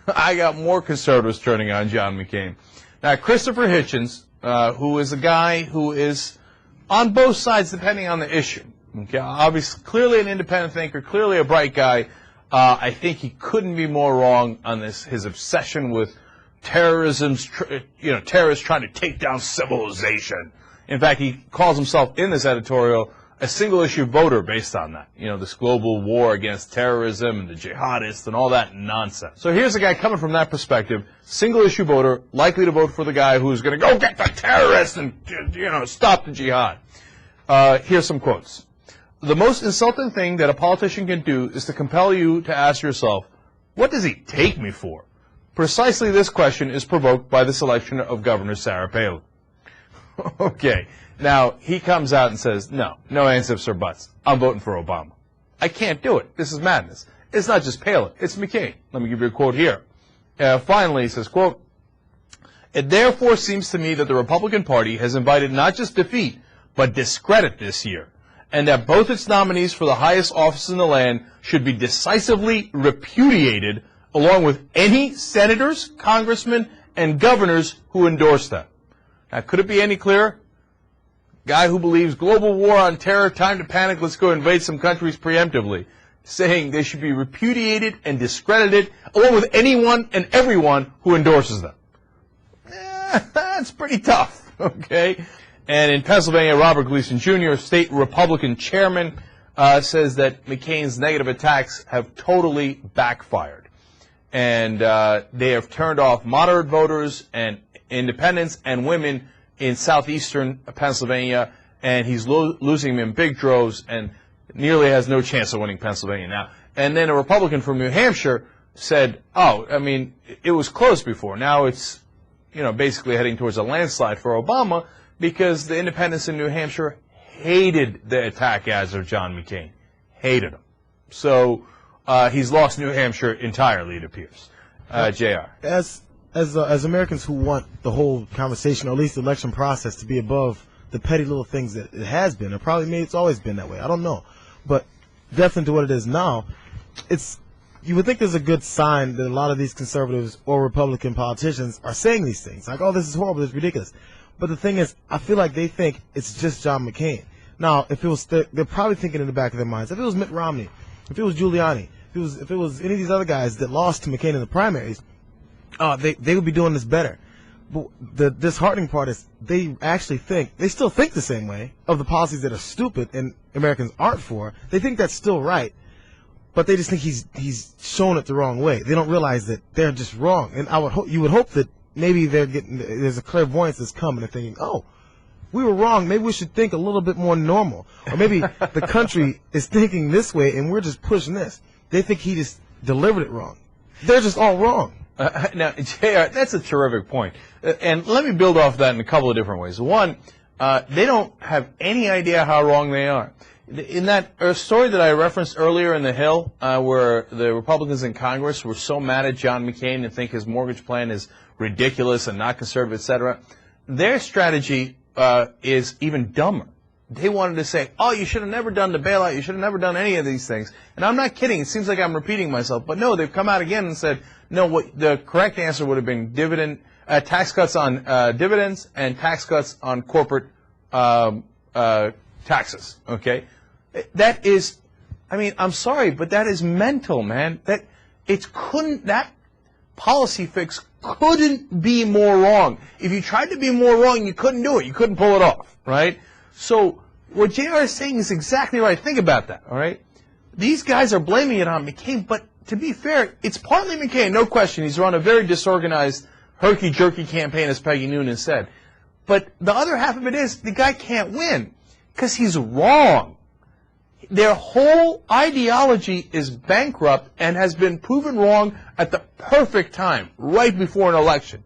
I got more conservatives turning on John McCain. Now, Christopher Hitchens, who is a guy who is on both sides depending on the issue. Okay, obviously, clearly an independent thinker, clearly a bright guy. I think he couldn't be more wrong on this. His obsession with terrorism's, terrorists trying to take down civilization. In fact, he calls himself in this editorial a single-issue voter based on that. This global war against terrorism and the jihadists and all that nonsense. So here's a guy coming from that perspective, single-issue voter, likely to vote for the guy who's going to go get the terrorists and, stop the jihad. Here's some quotes. The most insulting thing that a politician can do is to compel you to ask yourself, what does he take me for? Precisely this question is provoked by the selection of Governor Sarah Palin. Okay. Now, he comes out and says, no ands, ifs, or buts. I'm voting for Obama. I can't do it. This is madness. It's not just Palin. It's McCain. Let me give you a quote here. Finally, he says, quote, it therefore seems to me that the Republican Party has invited not just defeat, but discredit this year, and that both its nominees for the highest office in the land should be decisively repudiated, along with any senators, congressmen, and governors who endorse them. Now, could it be any clearer? Guy who believes global war on terror, time to panic, let's go invade some countries preemptively, saying they should be repudiated and discredited, along with anyone and everyone who endorses them. That's pretty tough, okay? And in Pennsylvania, Robert Gleason Jr., state Republican chairman, says that McCain's negative attacks have totally backfired. And they have turned off moderate voters and independents and women in southeastern Pennsylvania, and he's losing them in big droves and nearly has no chance of winning Pennsylvania now. And then a Republican from New Hampshire said, it was close before. Now it's, basically heading towards a landslide for Obama because the independents in New Hampshire hated the attack ads of John McCain. Hated him. So he's lost New Hampshire entirely, it appears. JR. As Americans who want the whole conversation, or at least the election process, to be above the petty little things that it has been, or probably maybe it's always been that way, I don't know. But definitely to what it is now, you would think there's a good sign that a lot of these conservatives or Republican politicians are saying these things. Like, oh, this is horrible, this is ridiculous. But the thing is, I feel like they think it's just John McCain. Now, if it was, they're probably thinking in the back of their minds, if it was Mitt Romney, if it was Giuliani, if it was any of these other guys that lost to McCain in the primaries, they would be doing this better. But the disheartening part is they still think the same way of the policies that are stupid and Americans aren't for. They think that's still right, but they just think he's shown it the wrong way. They don't realize that they're just wrong. And you would hope that maybe there's a clairvoyance that's coming and thinking, oh, we were wrong. Maybe we should think a little bit more normal. Or maybe the country is thinking this way and we're just pushing this. They think he just delivered it wrong. They're just all wrong. Now, JR, that's a terrific point. And let me build off that in a couple of different ways. One, they don't have any idea how wrong they are. In that story that I referenced earlier in The Hill, where the Republicans in Congress were so mad at John McCain and think his mortgage plan is ridiculous and not conservative, et cetera, their strategy is even dumber. They wanted to say, oh, you should have never done the bailout, you should have never done any of these things. And I'm not kidding, it seems like I'm repeating myself, but no, they've come out again and said, no, what the correct answer would have been tax cuts on dividends and tax cuts on corporate taxes, okay? That is, I'm sorry, but that is mental, man. That policy fix couldn't be more wrong. If you tried to be more wrong, you couldn't do it. You couldn't pull it off, right? So what JR is saying is exactly right. Think about that, all right? These guys are blaming it on McCain, but to be fair, it's partly McCain, no question. He's run a very disorganized, herky-jerky campaign, as Peggy Noonan said. But the other half of it is the guy can't win because he's wrong. Their whole ideology is bankrupt and has been proven wrong at the perfect time, right before an election.